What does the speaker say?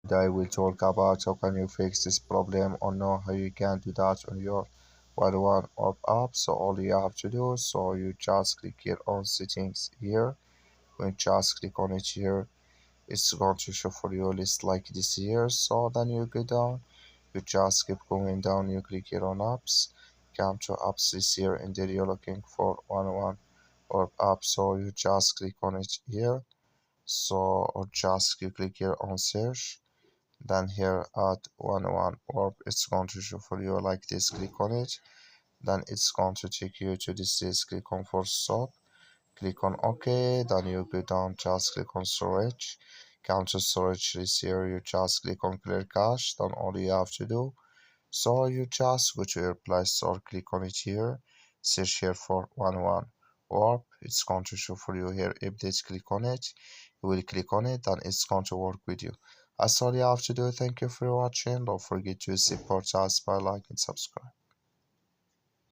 Today we'll talk about how can you fix this problem or know how you can do that on your 1.1 or app. So all you have to do, so you just click here on settings here. When you just click on it here, it's going to show for you a list like this here. So then you go down, you just keep going down, you click here on apps, come to apps this here, and then you're looking for 1.1 or app. So you just click on it here. So or just you click here on search, then here at 1.1 orb it's going to show for you like this. Click on it, then it's going to take you to this list. Click on for stop, click on OK, then you go down, just click on storage, come to storage list here, you just click on clear cache. Then all you have to do, so you just go to your Play Store, click on it here, search here for 1.1 warp. It's going to show for you here update. Click on it, you will click on it, and it's going to work with you. That's all you have to do. Thank you for watching. Don't forget to support us by like and subscribe.